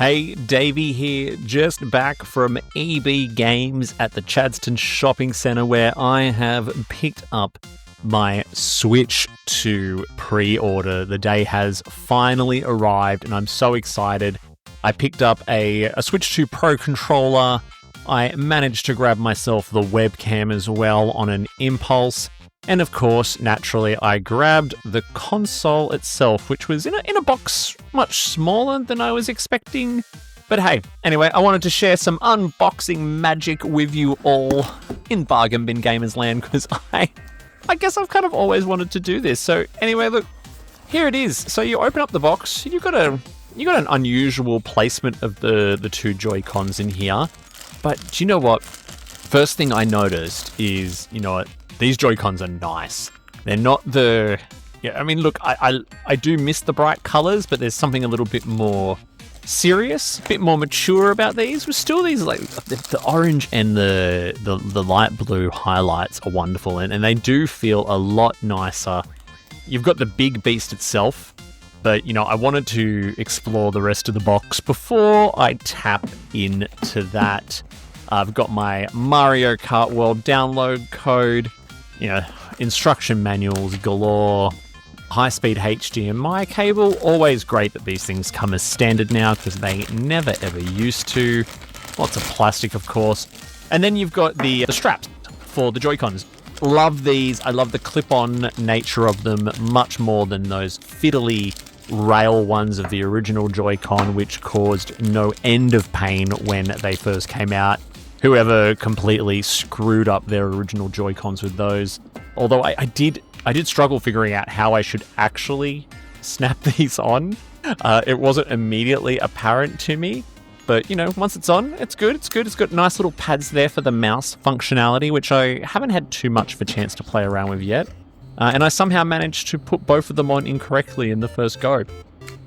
Hey, Davey here, just back from EB Games at the Chadstone Shopping Centre where I have picked up my Switch 2 pre-order. The day has finally arrived and I'm so excited. I picked up a Switch 2 Pro controller. I managed to grab myself the webcam as well on an impulse. And of course, naturally, I grabbed the console itself, which was in a box much smaller than I was expecting. But hey, anyway, I wanted to share some unboxing magic with you all in Bargain Bin Gamers Land, because I guess I've kind of always wanted to do this. So anyway, look, here it is. So you open up the box, you've got an unusual placement of the two Joy-Cons in here. But do you know what? First thing I noticed is, you know what? These Joy-Cons are nice. They're not the... Yeah, I mean, look, I do miss the bright colors, but there's something a little bit more serious, a bit more mature about these. But still, these, like, the orange and the light blue highlights are wonderful, and they do feel a lot nicer. You've got the big beast itself, but, you know, I wanted to explore the rest of the box before I tap into that. I've got my Mario Kart World download code, you know, instruction manuals galore, high-speed HDMI cable. Always great that these things come as standard now because they never ever used to. Lots of plastic, of course. And then you've got the straps for the Joy-Cons. Love these. I love the clip-on nature of them much more than those fiddly rail ones of the original Joy-Con, which caused no end of pain when they first came out. Whoever completely screwed up their original Joy-Cons with those. Although I did struggle figuring out how I should actually snap these on. It wasn't immediately apparent to me. But, you know, once it's on, it's good. It's got nice little pads there for the mouse functionality, which I haven't had too much of a chance to play around with yet. And I somehow managed to put both of them on incorrectly in the first go.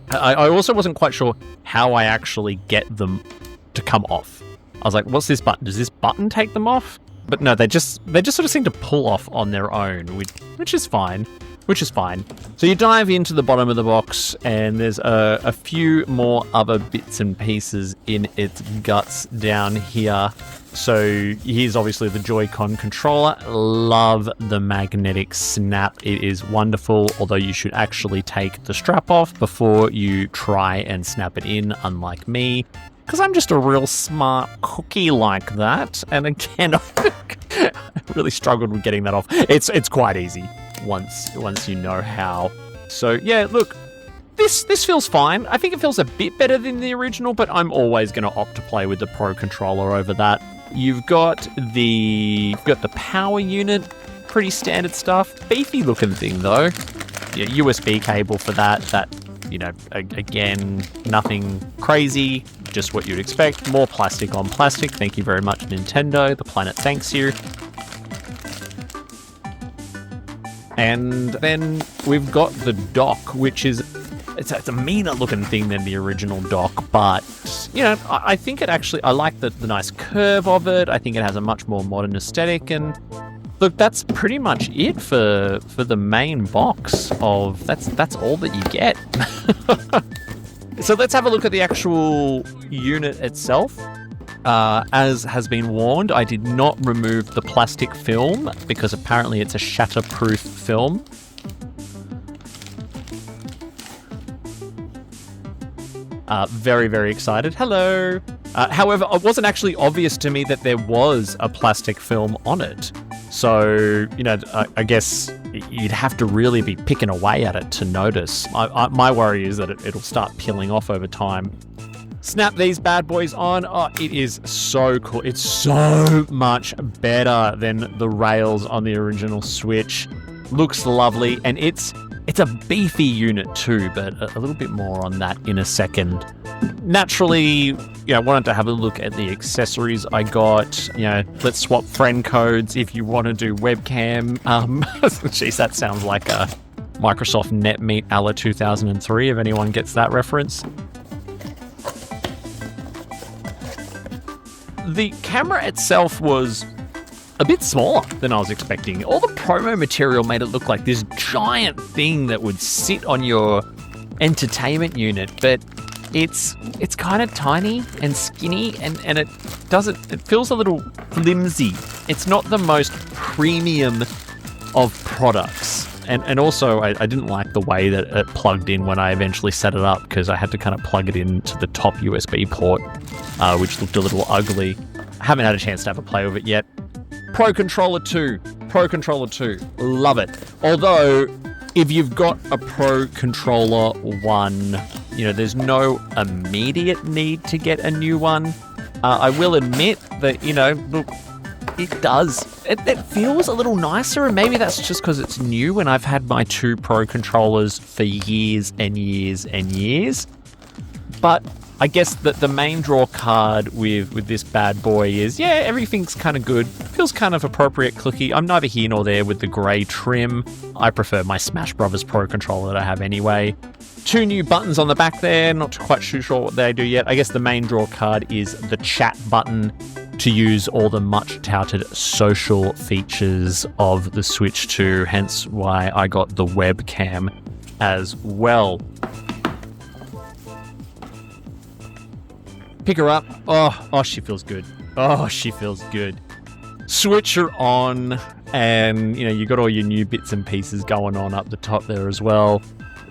I also wasn't quite sure how I actually get them to come off. I was like, what's this button? Does this button take them off? But no, they just sort of seem to pull off on their own, which is fine. So you dive into the bottom of the box, and there's a few more other bits and pieces in its guts down here. So here's obviously the Joy-Con controller. Love the magnetic snap. It is wonderful, although you should actually take the strap off before you try and snap it in, unlike me. Because I'm just a real smart cookie like that. And again, I really struggled with getting that off. It's quite easy once you know how. So yeah, look, this feels fine. I think it feels a bit better than the original, but I'm always going to opt to play with the Pro controller over that. You've got the power unit, pretty standard stuff. Beefy looking thing though. Yeah, USB cable for that, you know, again, nothing crazy, just what you'd expect. More plastic on plastic. Thank you very much, Nintendo. The planet thanks you. And then we've got the dock, which is, it's a meaner looking thing than the original dock, but, you know, I think it actually, I like the nice curve of it. I think it has a much more modern aesthetic, and look, that's pretty much it for the main box of, that's all that you get. So let's have a look at the actual unit itself. As has been warned, I did not remove the plastic film because apparently it's a shatterproof film. Very, very excited. Hello. However, it wasn't actually obvious to me that there was a plastic film on it. So, you know, I guess you'd have to really be picking away at it to notice. My worry is that it'll start peeling off over time. Snap these bad boys on. Oh, it is so cool. It's so much better than the rails on the original Switch. Looks lovely, and it's a beefy unit too, but a little bit more on that in a second. Naturally, you know, I wanted to have a look at the accessories I got. You know, let's swap friend codes if you want to do webcam. Jeez, that sounds like a Microsoft NetMeet a la 2003, if anyone gets that reference. The camera itself was a bit smaller than I was expecting. All the promo material made it look like this giant thing that would sit on your entertainment unit, but It's kind of tiny and skinny, and it feels a little flimsy. It's not the most premium of products. And also, I didn't like the way that it plugged in when I eventually set it up, because I had to kind of plug it into the top USB port, which looked a little ugly. I haven't had a chance to have a play with it yet. Pro Controller 2. Love it. Although, if you've got a Pro Controller 1, there's no immediate need to get a new one. I will admit that, look, it does. It feels a little nicer, and maybe that's just because it's new and I've had my 2 Pro controllers for years and years and years. But I guess that the main draw card with this bad boy is, everything's kind of good. Feels kind of appropriate clicky. I'm neither here nor there with the grey trim. I prefer my Smash Brothers Pro controller that I have anyway. 2 new buttons on the back there. Not quite sure what they do yet. I guess the main draw card is the chat button to use all the much touted social features of the Switch 2, hence why I got the webcam as well. Pick her up. Oh, she feels good. Switch her on, and you got all your new bits and pieces going on up the top there as well.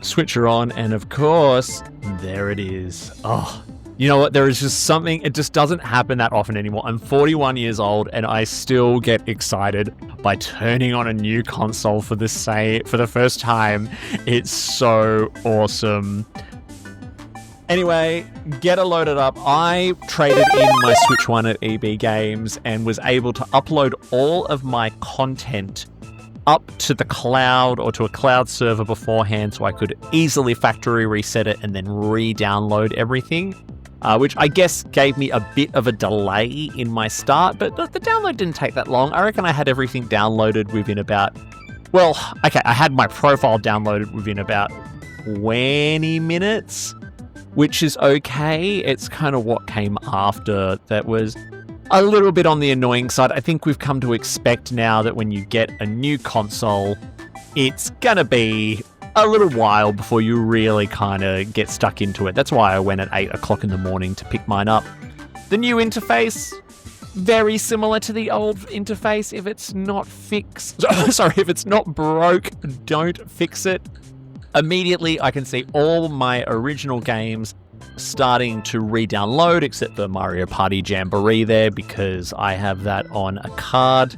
Switch her on, and of course, there it is. Oh, you know what? There is just something, it just doesn't happen that often anymore. I'm 41 years old, and I still get excited by turning on a new console for the first time. It's so awesome. Anyway, get her loaded up. I traded in my Switch 1 at EB Games and was able to upload all of my content up to the cloud or to a cloud server beforehand, so I could easily factory reset it and then re-download everything, which I guess gave me a bit of a delay in my start, but the download didn't take that long. I reckon I had everything downloaded within about, I had my profile downloaded within about 20 minutes, which is okay. It's kind of what came after that was a little bit on the annoying side. I think we've come to expect now that when you get a new console, it's going to be a little while before you really kind of get stuck into it. That's why I went at 8 o'clock in the morning to pick mine up. The new interface, very similar to the old interface. If it's not if it's not broke, don't fix it. Immediately, I can see all my original games starting to re-download, except for Mario Party Jamboree there, because I have that on a card.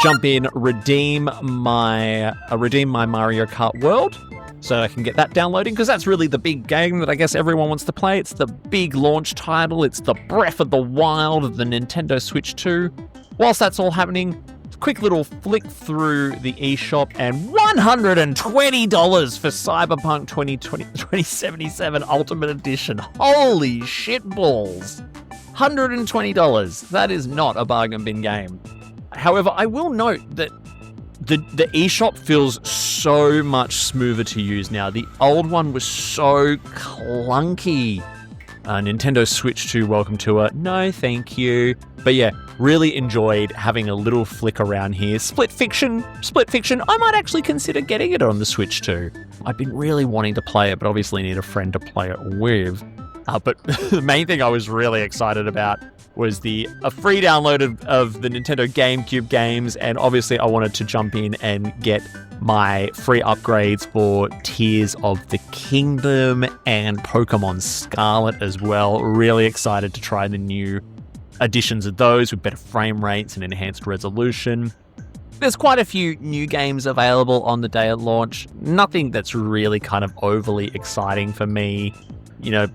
Jump in, redeem my Mario Kart World, so I can get that downloading, because that's really the big game that I guess everyone wants to play. It's the big launch title. It's the Breath of the Wild of the Nintendo Switch 2. Whilst that's all happening, quick little flick through the eShop, and $120 for Cyberpunk 2077 Ultimate Edition. Holy shitballs. $120. That is not a bargain bin game. However, I will note that the eShop feels so much smoother to use now. The old one was so clunky. Nintendo Switch 2, welcome to it. No, thank you. But yeah, really enjoyed having a little flick around here. Split Fiction. I might actually consider getting it on the Switch 2. I've been really wanting to play it, but obviously need a friend to play it with. But the main thing I was really excited about was a free download of the Nintendo GameCube games, and obviously I wanted to jump in and get my free upgrades for Tears of the Kingdom and Pokemon Scarlet as well. Really excited to try the new additions of those with better frame rates and enhanced resolution. There's quite a few new games available on the day of launch. Nothing that's really kind of overly exciting for me.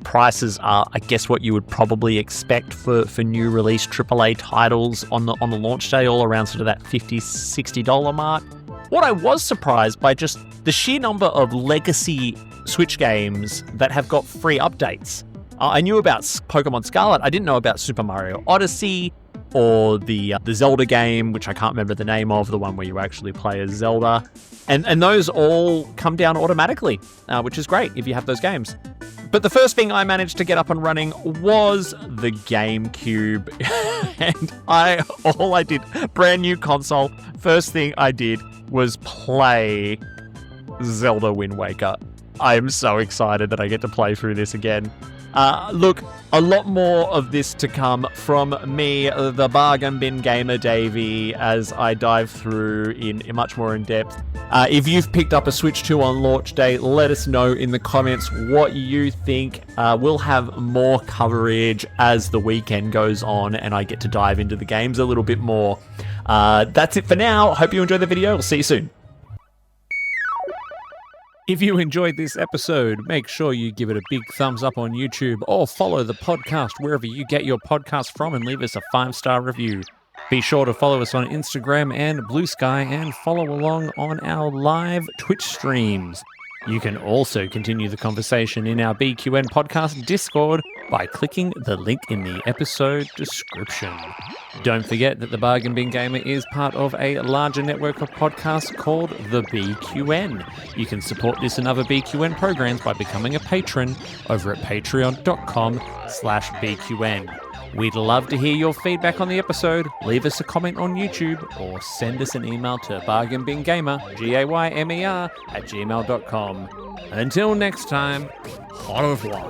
Prices are, I guess, what you would probably expect for new release AAA titles on the launch day, all around sort of that $50, $60 mark. What I was surprised by, just the sheer number of legacy Switch games that have got free updates. I knew about Pokemon Scarlet. I didn't know about Super Mario Odyssey or the Zelda game, which I can't remember the name of, the one where you actually play as Zelda. And those all come down automatically, which is great if you have those games. But the first thing I managed to get up and running was the GameCube. And brand new console, first thing I did was play Zelda Wind Waker. I am so excited that I get to play through this again. Look, a lot more of this to come from me, the Bargain Bin Gamer Davey, as I dive through in much more in depth. If you've picked up a Switch 2 on launch day, let us know in the comments what you think. We'll have more coverage as the weekend goes on and I get to dive into the games a little bit more. That's it for now. Hope you enjoyed the video. We'll see you soon. If you enjoyed this episode, make sure you give it a big thumbs up on YouTube or follow the podcast wherever you get your podcast from and leave us a 5-star review. Be sure to follow us on Instagram and Blue Sky and follow along on our live Twitch streams. You can also continue the conversation in our BQN podcast Discord by clicking the link in the episode description. Don't forget that the Bargain Bin Gamer is part of a larger network of podcasts called the BQN. You can support this and other BQN programs by becoming a patron over at patreon.com/BQN. We'd love to hear your feedback on the episode. Leave us a comment on YouTube or send us an email to bargainbingamer, GAYMER, @gmail.com. Until next time, au revoir.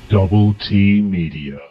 Double T Media.